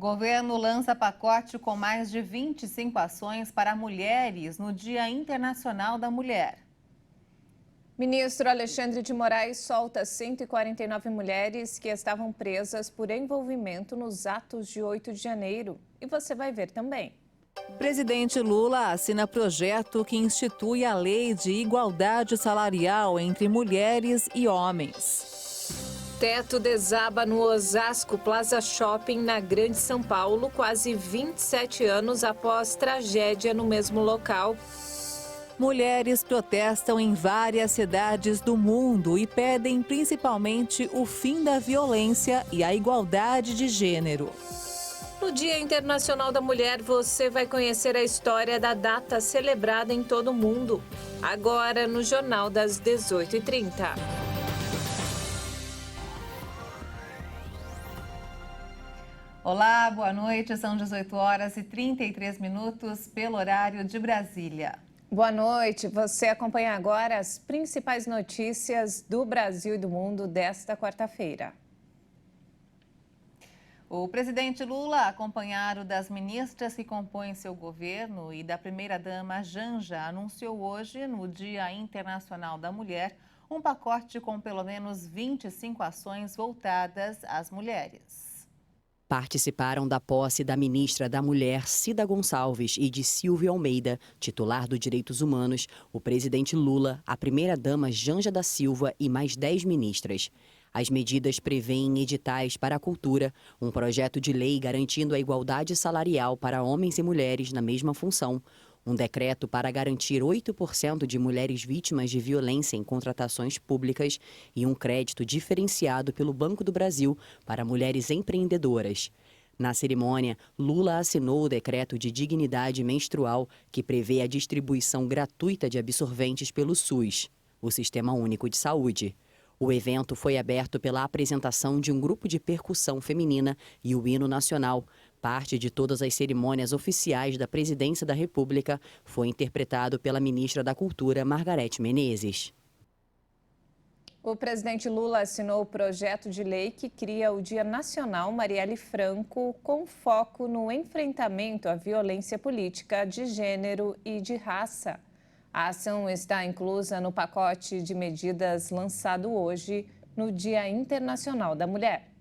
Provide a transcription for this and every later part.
governo lança pacote com mais de 25 ações para mulheres no Dia Internacional da Mulher. Ministro Alexandre de Moraes solta 149 mulheres que estavam presas por envolvimento nos atos de 8 de janeiro. E você vai ver também. Presidente Lula assina projeto que institui a lei de igualdade salarial entre mulheres e homens. Teto desaba no Osasco Plaza Shopping, na Grande São Paulo, quase 27 anos após tragédia no mesmo local. Mulheres protestam em várias cidades do mundo e pedem principalmente o fim da violência e a igualdade de gênero. No Dia Internacional da Mulher, você vai conhecer a história da data celebrada em todo o mundo. Agora, no Jornal das 18h30. Olá, boa noite. São 18h33 pelo horário de Brasília. Boa noite. Você acompanha agora as principais notícias do Brasil e do mundo desta quarta-feira. O presidente Lula, acompanhado das ministras que compõem seu governo e da primeira-dama Janja, anunciou hoje, no Dia Internacional da Mulher, um pacote com pelo menos 25 ações voltadas às mulheres. Participaram da posse da ministra da Mulher, Cida Gonçalves, e de Silvia Almeida, titular do Direitos Humanos, o presidente Lula, a primeira-dama Janja da Silva e mais 10 ministras. As medidas prevêem editais para a cultura, um projeto de lei garantindo a igualdade salarial para homens e mulheres na mesma função, um decreto para garantir 8% de mulheres vítimas de violência em contratações públicas e um crédito diferenciado pelo Banco do Brasil para mulheres empreendedoras. Na cerimônia, Lula assinou o decreto de dignidade menstrual, que prevê a distribuição gratuita de absorventes pelo SUS, o Sistema Único de Saúde. O evento foi aberto pela apresentação de um grupo de percussão feminina e o hino nacional. Parte de todas as cerimônias oficiais da Presidência da República foi interpretado pela ministra da Cultura, Margarete Menezes. O presidente Lula assinou o projeto de lei que cria o Dia Nacional Marielle Franco, com foco no enfrentamento à violência política de gênero e de raça. A ação está inclusa no pacote de medidas lançado hoje, no Dia Internacional da Mulher.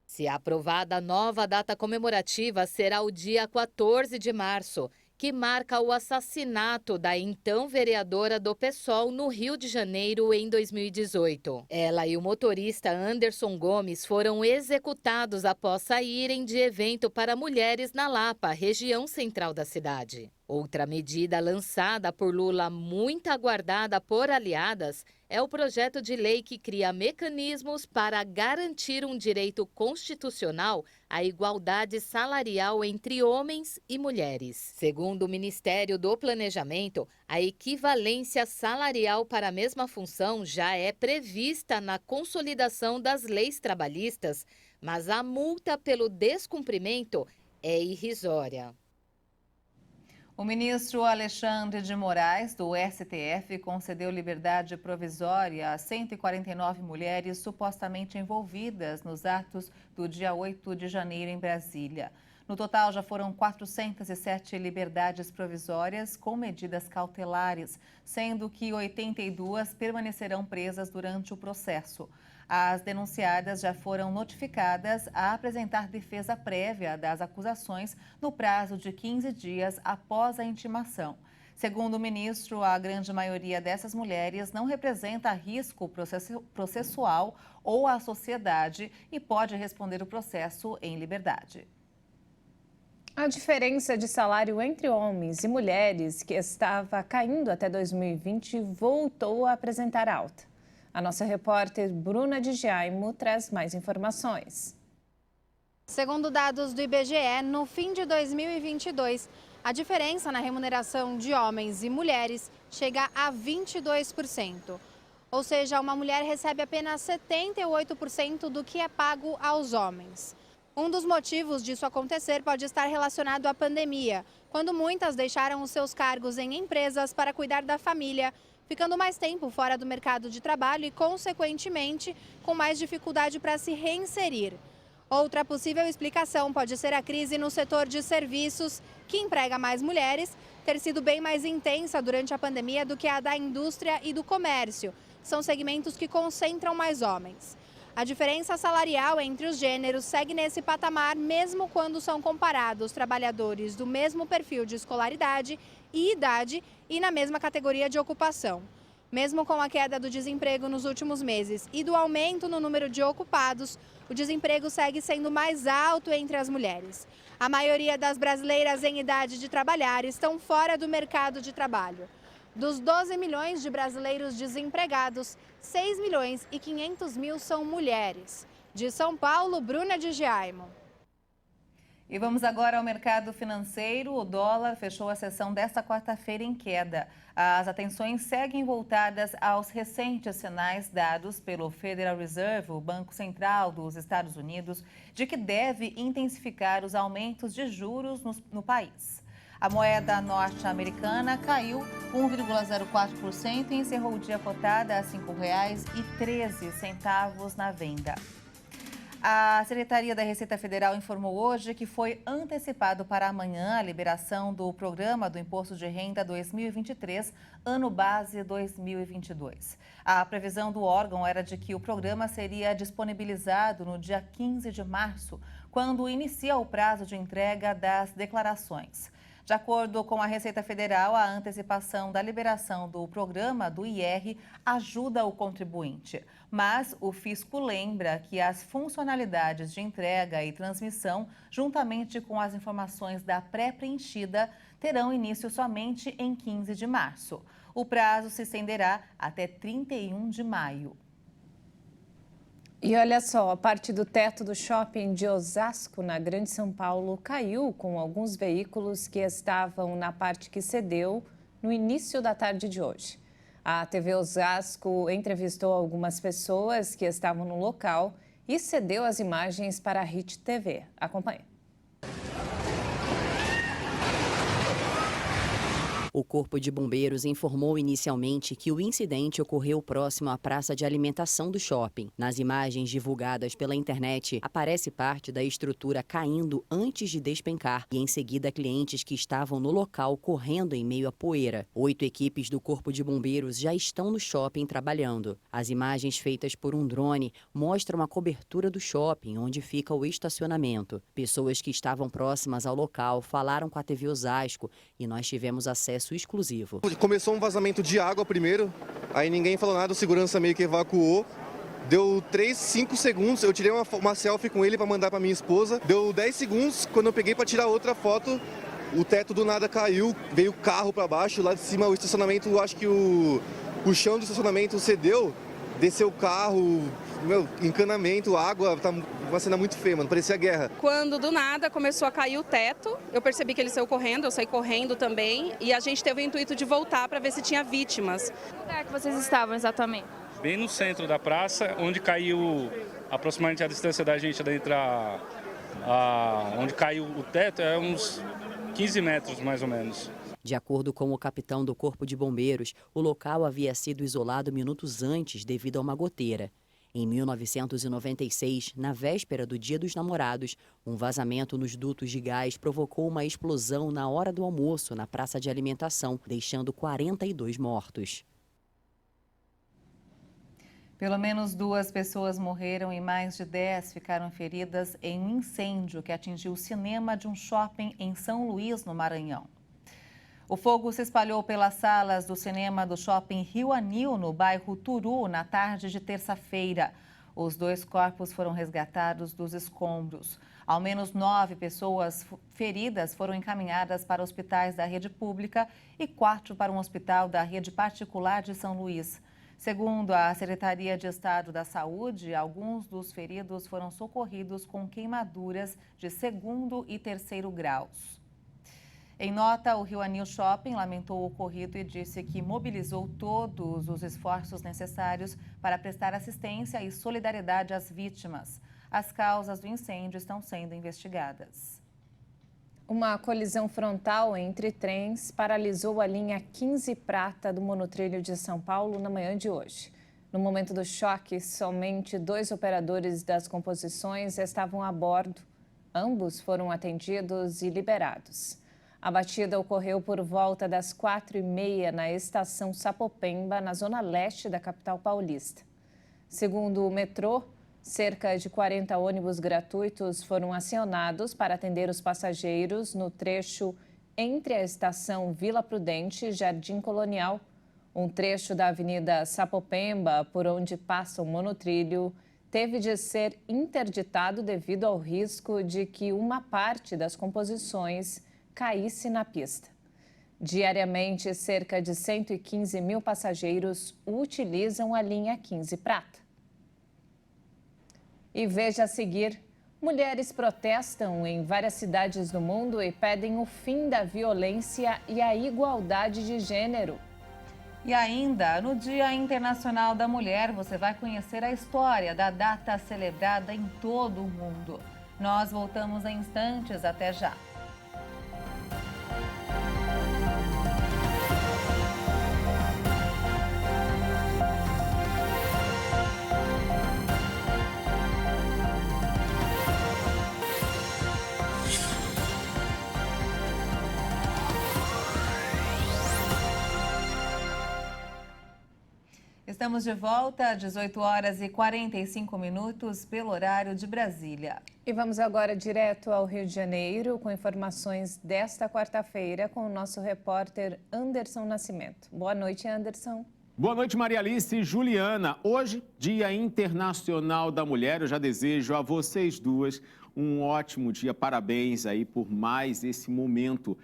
Se aprovada, a nova data comemorativa será o dia 14 de março, que marca o assassinato da então vereadora do PSOL no Rio de Janeiro em 2018. Ela e o motorista Anderson Gomes foram executados após saírem de evento para mulheres na Lapa, região central da cidade. Outra medida lançada por Lula, muito aguardada por aliadas, é o projeto de lei que cria mecanismos para garantir um direito constitucional à igualdade salarial entre homens e mulheres. Segundo o Ministério do Planejamento, a equivalência salarial para a mesma função já é prevista na consolidação das leis trabalhistas, mas a multa pelo descumprimento é irrisória. O ministro Alexandre de Moraes, do STF, concedeu liberdade provisória a 149 mulheres supostamente envolvidas nos atos do dia 8 de janeiro em Brasília. No total, já foram 407 liberdades provisórias com medidas cautelares, sendo que 82 permanecerão presas durante o processo. As denunciadas já foram notificadas a apresentar defesa prévia das acusações no prazo de 15 dias após a intimação. Segundo o ministro, a grande maioria dessas mulheres não representa risco processual ou à sociedade e pode responder o processo em liberdade. A diferença de salário entre homens e mulheres, que estava caindo até 2020, voltou a apresentar alta. A nossa repórter Bruna de Jaimo traz mais informações. Segundo dados do IBGE, no fim de 2022, a diferença na remuneração de homens e mulheres chega a 22%. Ou seja, uma mulher recebe apenas 78% do que é pago aos homens. Um dos motivos disso acontecer pode estar relacionado à pandemia, quando muitas deixaram os seus cargos em empresas para cuidar da família, ficando mais tempo fora do mercado de trabalho e, consequentemente, com mais dificuldade para se reinserir. Outra possível explicação pode ser a crise no setor de serviços, que emprega mais mulheres, ter sido bem mais intensa durante a pandemia do que a da indústria e do comércio. São segmentos que concentram mais homens. A diferença salarial entre os gêneros segue nesse patamar mesmo quando são comparados trabalhadores do mesmo perfil de escolaridade e idade e na mesma categoria de ocupação. Mesmo com a queda do desemprego nos últimos meses e do aumento no número de ocupados, o desemprego segue sendo mais alto entre as mulheres. A maioria das brasileiras em idade de trabalhar estão fora do mercado de trabalho. Dos 12 milhões de brasileiros desempregados, 6 milhões e 500 mil são mulheres. De São Paulo, Bruna de Giaimo. E vamos agora ao mercado financeiro. O dólar fechou a sessão desta quarta-feira em queda. As atenções seguem voltadas aos recentes sinais dados pelo Federal Reserve, o Banco Central dos Estados Unidos, de que deve intensificar os aumentos de juros no país. A moeda norte-americana caiu 1,04% e encerrou o dia cotada a R$ 5,13 na venda. A Secretaria da Receita Federal informou hoje que foi antecipado para amanhã a liberação do Programa do Imposto de Renda 2023, ano base 2022. A previsão do órgão era de que o programa seria disponibilizado no dia 15 de março, quando inicia o prazo de entrega das declarações. De acordo com a Receita Federal, a antecipação da liberação do programa do IR ajuda o contribuinte. Mas o fisco lembra que as funcionalidades de entrega e transmissão, juntamente com as informações da pré-preenchida, terão início somente em 15 de março. O prazo se estenderá até 31 de maio. E olha só, a parte do teto do shopping de Osasco, na Grande São Paulo, caiu com alguns veículos que estavam na parte que cedeu no início da tarde de hoje. A TV Osasco entrevistou algumas pessoas que estavam no local e cedeu as imagens para a Hit TV. Acompanhe. O Corpo de Bombeiros informou inicialmente que o incidente ocorreu próximo à praça de alimentação do shopping. Nas imagens divulgadas pela internet, aparece parte da estrutura caindo antes de despencar e, em seguida, clientes que estavam no local correndo em meio à poeira. 8 equipes do Corpo de Bombeiros já estão no shopping trabalhando. As imagens feitas por um drone mostram a cobertura do shopping, onde fica o estacionamento. Pessoas que estavam próximas ao local falaram com a TV Osasco e nós tivemos acesso exclusivo. Começou um vazamento de água primeiro, aí ninguém falou nada, o segurança meio que evacuou. Deu 5 segundos, eu tirei uma selfie com ele para mandar para minha esposa. Deu 10 segundos, quando eu peguei para tirar outra foto, o teto do nada caiu, veio o carro para baixo, lá de cima o estacionamento, acho que o chão do estacionamento cedeu, desceu o carro, encanamento, água, tá uma cena muito feia, mano, parecia guerra. Quando do nada começou a cair o teto, eu percebi que ele saiu correndo, eu saí correndo também, e a gente teve o intuito de voltar para ver se tinha vítimas. Que lugar que vocês estavam exatamente? Bem no centro da praça, onde caiu aproximadamente a distância da gente dentro onde caiu o teto, é uns 15 metros mais ou menos. De acordo com o capitão do Corpo de Bombeiros, o local havia sido isolado minutos antes devido a uma goteira. Em 1996, na véspera do Dia dos Namorados, um vazamento nos dutos de gás provocou uma explosão na hora do almoço na praça de alimentação, deixando 42 mortos. Pelo menos 2 pessoas morreram e mais de 10 ficaram feridas em um incêndio que atingiu o cinema de um shopping em São Luís, no Maranhão. O fogo se espalhou pelas salas do cinema do shopping Rio Anil, no bairro Turu, na tarde de terça-feira. Os 2 corpos foram resgatados dos escombros. Ao menos 9 pessoas feridas foram encaminhadas para hospitais da rede pública e 4 para um hospital da rede particular de São Luís. Segundo a Secretaria de Estado da Saúde, alguns dos feridos foram socorridos com queimaduras de 2º e 3º graus. Em nota, o Rio Anil Shopping lamentou o ocorrido e disse que mobilizou todos os esforços necessários para prestar assistência e solidariedade às vítimas. As causas do incêndio estão sendo investigadas. Uma colisão frontal entre trens paralisou a linha 15 Prata do monotrilho de São Paulo na manhã de hoje. No momento do choque, somente 2 operadores das composições estavam a bordo. Ambos foram atendidos e liberados. A batida ocorreu por volta das 4h30 na estação Sapopemba, na zona leste da capital paulista. Segundo o metrô, cerca de 40 ônibus gratuitos foram acionados para atender os passageiros no trecho entre a estação Vila Prudente e Jardim Colonial. Um trecho da Avenida Sapopemba, por onde passa o monotrilho, teve de ser interditado devido ao risco de que uma parte das composições caísse na pista. Diariamente, cerca de 115 mil passageiros utilizam a linha 15 Prata. E veja a seguir, mulheres protestam em várias cidades do mundo e pedem o fim da violência e a igualdade de gênero. E ainda, no Dia Internacional da Mulher, você vai conhecer a história da data celebrada em todo o mundo. Nós voltamos em instantes, até já. Estamos de volta às 18h45 pelo horário de Brasília. E vamos agora direto ao Rio de Janeiro com informações desta quarta-feira com o nosso repórter Anderson Nascimento. Boa noite, Anderson. Boa noite, Maria Alice e Juliana. Hoje, Dia Internacional da Mulher. Eu já desejo a vocês duas um ótimo dia. Parabéns aí por mais esse momento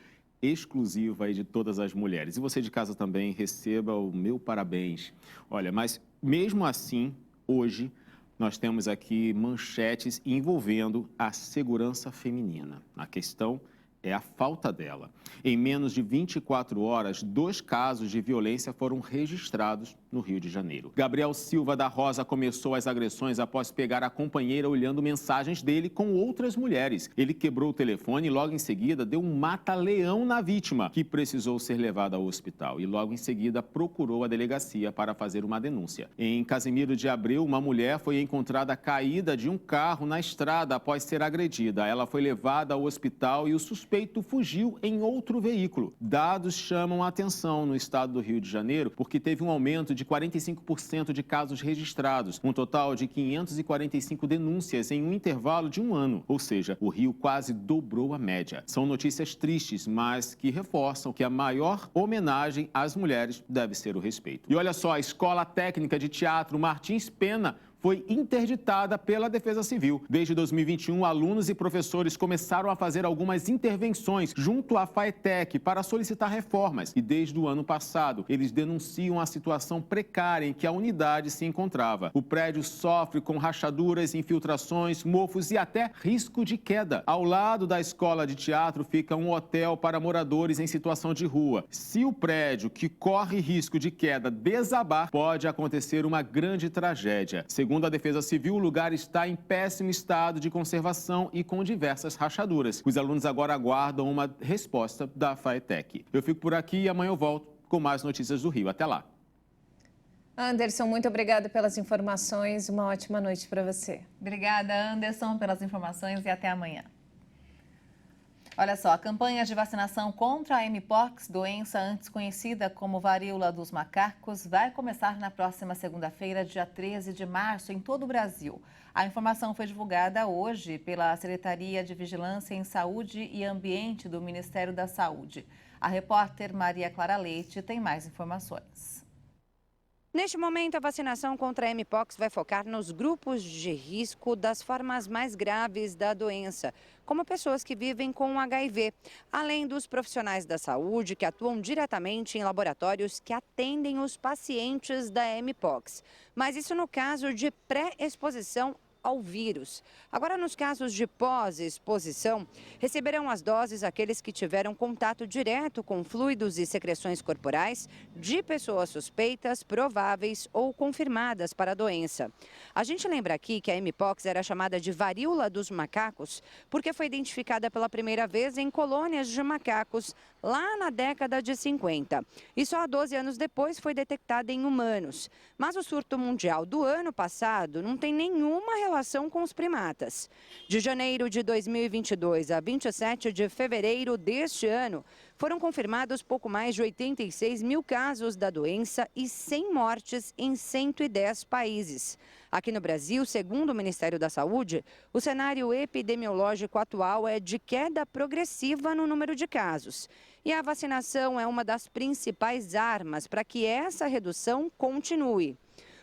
exclusiva aí de todas as mulheres. E você de casa também receba o meu parabéns. Olha, mas mesmo assim, hoje nós temos aqui manchetes envolvendo a segurança feminina. A questão é a falta dela. Em menos de 24 horas, 2 casos de violência foram registrados no Rio de Janeiro. Gabriel Silva da Rosa começou as agressões após pegar a companheira olhando mensagens dele com outras mulheres. Ele quebrou o telefone e logo em seguida deu um mata-leão na vítima, que precisou ser levada ao hospital. E logo em seguida procurou a delegacia para fazer uma denúncia. Em Casimiro de Abreu, uma mulher foi encontrada caída de um carro na estrada após ser agredida. Ela foi levada ao hospital e o suspeito fugiu em outro veículo. Dados chamam a atenção no estado do Rio de Janeiro porque teve um aumento de 45% de casos registrados, um total de 545 denúncias em um intervalo de um ano. Ou seja, o Rio quase dobrou a média. São notícias tristes, mas que reforçam que a maior homenagem às mulheres deve ser o respeito. E olha só, a Escola Técnica de Teatro Martins Pena foi interditada pela Defesa Civil. Desde 2021, alunos e professores começaram a fazer algumas intervenções junto à FATEC para solicitar reformas. E desde o ano passado, eles denunciam a situação precária em que a unidade se encontrava. O prédio sofre com rachaduras, infiltrações, mofos e até risco de queda. Ao lado da escola de teatro fica um hotel para moradores em situação de rua. Se o prédio, que corre risco de queda, desabar, pode acontecer uma grande tragédia. Segundo a Defesa Civil, o lugar está em péssimo estado de conservação e com diversas rachaduras. Os alunos agora aguardam uma resposta da FATEC. Eu fico por aqui e amanhã eu volto com mais notícias do Rio. Até lá. Anderson, muito obrigada pelas informações. Uma ótima noite para você. Obrigada, Anderson, pelas informações e até amanhã. Olha só, a campanha de vacinação contra a Mpox, doença antes conhecida como varíola dos macacos, vai começar na próxima segunda-feira, dia 13 de março, em todo o Brasil. A informação foi divulgada hoje pela Secretaria de Vigilância em Saúde e Ambiente do Ministério da Saúde. A repórter Maria Clara Leite tem mais informações. Neste momento, a vacinação contra a Mpox vai focar nos grupos de risco das formas mais graves da doença, como pessoas que vivem com HIV, além dos profissionais da saúde que atuam diretamente em laboratórios que atendem os pacientes da Mpox. Mas isso no caso de pré-exposição ao vírus. Agora, nos casos de pós-exposição, receberão as doses aqueles que tiveram contato direto com fluidos e secreções corporais de pessoas suspeitas, prováveis ou confirmadas para a doença. A gente lembra aqui que a Mpox era chamada de varíola dos macacos porque foi identificada pela primeira vez em colônias de macacos lá na década de 50. E só 12 anos depois foi detectada em humanos. Mas o surto mundial do ano passado não tem nenhuma relação com os primatas. De janeiro de 2022 a 27 de fevereiro deste ano, foram confirmados pouco mais de 86 mil casos da doença e 100 mortes em 110 países. Aqui no Brasil, segundo o Ministério da Saúde, o cenário epidemiológico atual é de queda progressiva no número de casos. E a vacinação é uma das principais armas para que essa redução continue.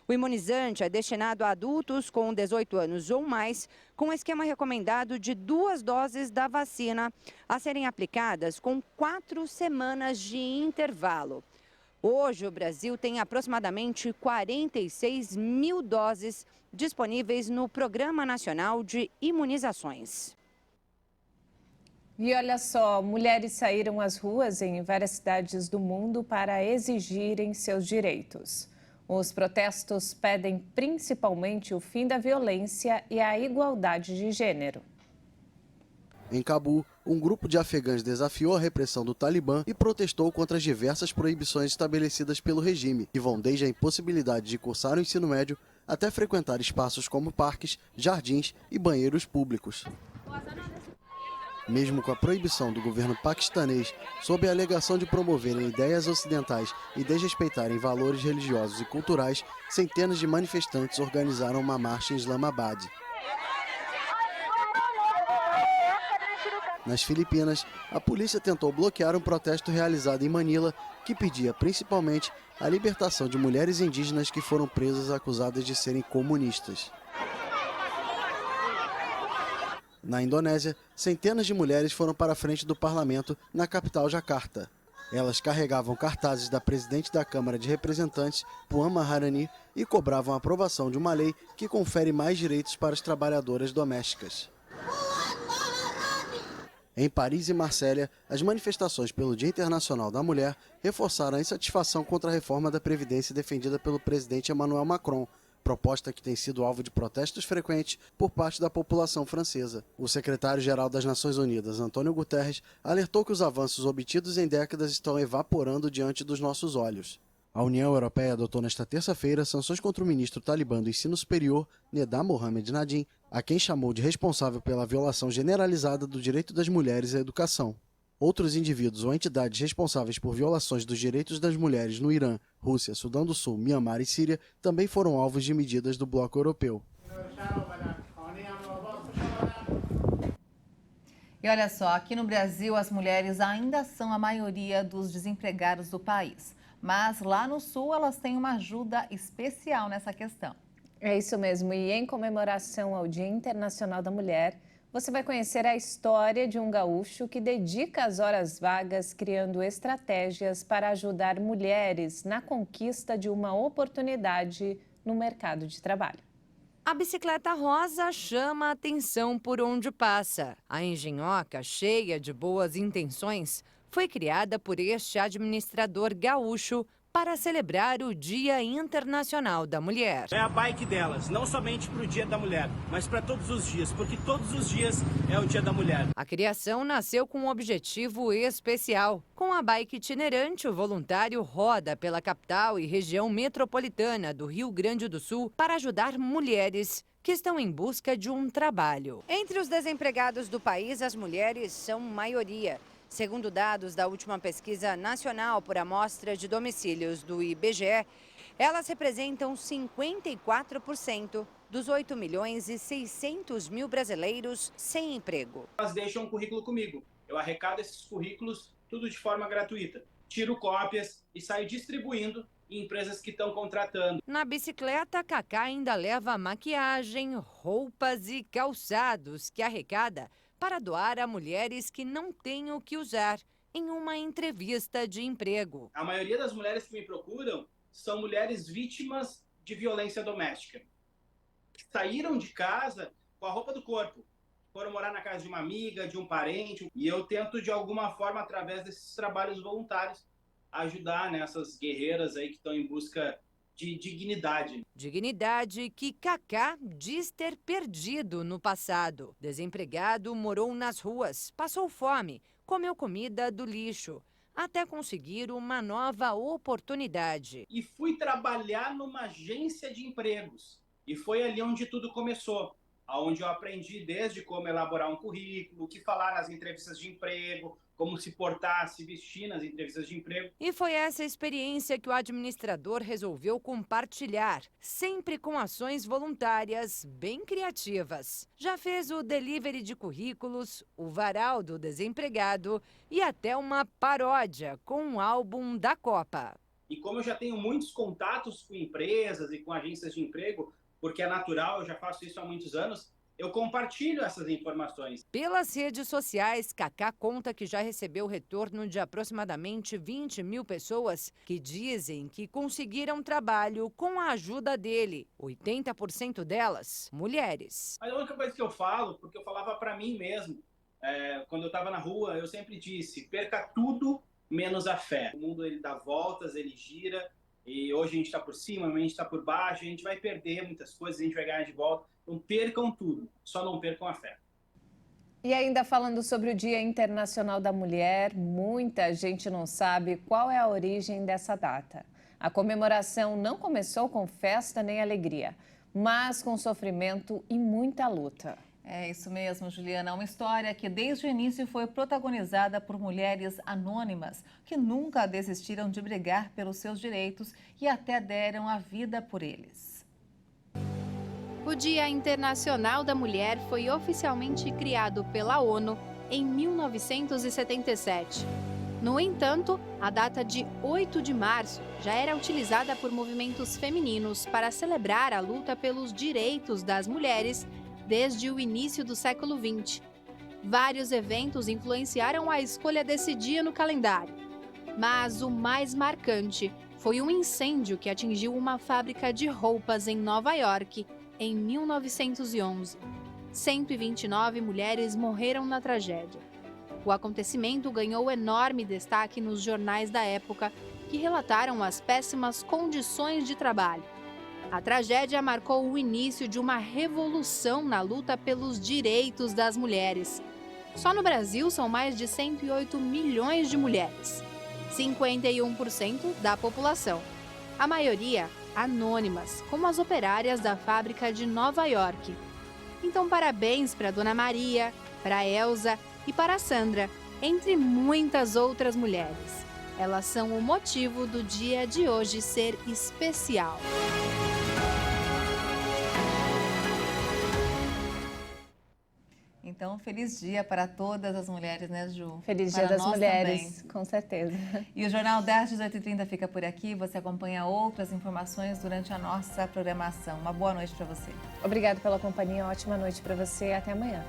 O imunizante é destinado a adultos com 18 anos ou mais, com esquema recomendado de 2 doses da vacina a serem aplicadas com 4 semanas de intervalo. Hoje, o Brasil tem aproximadamente 46 mil doses disponíveis no Programa Nacional de Imunizações. E olha só, mulheres saíram às ruas em várias cidades do mundo para exigirem seus direitos. Os protestos pedem principalmente o fim da violência e a igualdade de gênero. Em Cabul, um grupo de afegãs desafiou a repressão do Talibã e protestou contra as diversas proibições estabelecidas pelo regime, que vão desde a impossibilidade de cursar o ensino médio até frequentar espaços como parques, jardins e banheiros públicos. Mesmo com a proibição do governo paquistanês, sob a alegação de promoverem ideias ocidentais e desrespeitarem valores religiosos e culturais, centenas de manifestantes organizaram uma marcha em Islamabad. Nas Filipinas, a polícia tentou bloquear um protesto realizado em Manila que pedia principalmente a libertação de mulheres indígenas que foram presas acusadas de serem comunistas. Na Indonésia, centenas de mulheres foram para a frente do parlamento na capital Jakarta. Elas carregavam cartazes da presidente da Câmara de Representantes, Puan Maharani, e cobravam a aprovação de uma lei que confere mais direitos para as trabalhadoras domésticas. Em Paris e Marsella, as manifestações pelo Dia Internacional da Mulher reforçaram a insatisfação contra a reforma da Previdência defendida pelo presidente Emmanuel Macron, proposta que tem sido alvo de protestos frequentes por parte da população francesa. O secretário-geral das Nações Unidas, Antônio Guterres, alertou que os avanços obtidos em décadas estão evaporando diante dos nossos olhos. A União Europeia adotou nesta terça-feira sanções contra o ministro talibã do Ensino Superior, Neda Mohamed Nadim, a quem chamou de responsável pela violação generalizada do direito das mulheres à educação. Outros indivíduos ou entidades responsáveis por violações dos direitos das mulheres no Irã, Rússia, Sudão do Sul, Mianmar e Síria também foram alvos de medidas do bloco europeu. E olha só, aqui no Brasil as mulheres ainda são a maioria dos desempregados do país. Mas lá no Sul elas têm uma ajuda especial nessa questão. É isso mesmo, e em comemoração ao Dia Internacional da Mulher, você vai conhecer a história de um gaúcho que dedica as horas vagas criando estratégias para ajudar mulheres na conquista de uma oportunidade no mercado de trabalho. A bicicleta rosa chama a atenção por onde passa. A engenhoca, cheia de boas intenções, foi criada por este administrador gaúcho para celebrar o Dia Internacional da Mulher. É a bike delas, não somente para o Dia da Mulher, mas para todos os dias, porque todos os dias é o Dia da Mulher. A criação nasceu com um objetivo especial. Com a bike itinerante, o voluntário roda pela capital e região metropolitana do Rio Grande do Sul para ajudar mulheres que estão em busca de um trabalho. Entre os desempregados do país, as mulheres são maioria. Segundo dados da última pesquisa nacional por amostra de domicílios do IBGE, elas representam 54% dos 8 milhões e 600 mil brasileiros sem emprego. Elas deixam um currículo comigo. Eu arrecado esses currículos tudo de forma gratuita. Tiro cópias e saio distribuindo em empresas que estão contratando. Na bicicleta, Cacá ainda leva maquiagem, roupas e calçados que arrecada para doar a mulheres que não têm o que usar em uma entrevista de emprego. A maioria das mulheres que me procuram são mulheres vítimas de violência doméstica. que saíram de casa com a roupa do corpo. Foram morar na casa de uma amiga, de um parente. E eu tento, de alguma forma, através desses trabalhos voluntários, ajudar essas guerreiras aí que estão em busca de dignidade. Dignidade que Cacá diz ter perdido no passado. Desempregado, morou nas ruas, passou fome, comeu comida do lixo, até conseguir uma nova oportunidade. E fui trabalhar numa agência de empregos. E foi ali onde tudo começou. Onde eu aprendi desde como elaborar um currículo, o que falar nas entrevistas de emprego, como se portar, se vestir nas entrevistas de emprego. E foi essa experiência que o administrador resolveu compartilhar, sempre com ações voluntárias bem criativas. Já fez o delivery de currículos, o varal do desempregado e até uma paródia com um álbum da Copa. E como eu já tenho muitos contatos com empresas e com agências de emprego, porque é natural, eu já faço isso há muitos anos, eu compartilho essas informações. Pelas redes sociais, Cacá conta que já recebeu retorno de aproximadamente 20 mil pessoas que dizem que conseguiram trabalho com a ajuda dele. 80% delas, mulheres. Mas a única coisa que eu falo, porque eu falava para mim mesmo, quando eu estava na rua, eu sempre disse, perca tudo menos a fé. O mundo ele dá voltas, ele gira, e hoje a gente está por cima, amanhã a gente está por baixo, a gente vai perder muitas coisas, a gente vai ganhar de volta. Então percam tudo, só não percam a fé. E ainda falando sobre o Dia Internacional da Mulher, muita gente não sabe qual é a origem dessa data. A comemoração não começou com festa nem alegria, mas com sofrimento e muita luta. É isso mesmo, Juliana. Uma história que desde o início foi protagonizada por mulheres anônimas que nunca desistiram de brigar pelos seus direitos e até deram a vida por eles. O Dia Internacional da Mulher foi oficialmente criado pela ONU em 1977. No entanto, a data de 8 de março já era utilizada por movimentos femininos para celebrar a luta pelos direitos das mulheres desde o início do século XX. Vários eventos influenciaram a escolha desse dia no calendário. Mas o mais marcante foi um incêndio que atingiu uma fábrica de roupas em Nova York em 1911. 129 mulheres morreram na tragédia. O acontecimento ganhou enorme destaque nos jornais da época, que relataram as péssimas condições de trabalho. A tragédia marcou o início de uma revolução na luta pelos direitos das mulheres. Só no Brasil são mais de 108 milhões de mulheres, 51% da população. A maioria anônimas, como as operárias da fábrica de Nova York. Então, parabéns para a Dona Maria, para a Elza e para a Sandra, entre muitas outras mulheres. Elas são o motivo do dia de hoje ser especial. Então, feliz dia para todas as mulheres, né, Ju? Feliz Dia das Mulheres, também. Com certeza. E o Jornal das 18h30 fica por aqui. Você acompanha outras informações durante a nossa programação. Uma boa noite para você. Obrigada pela companhia, ótima noite para você. Até amanhã.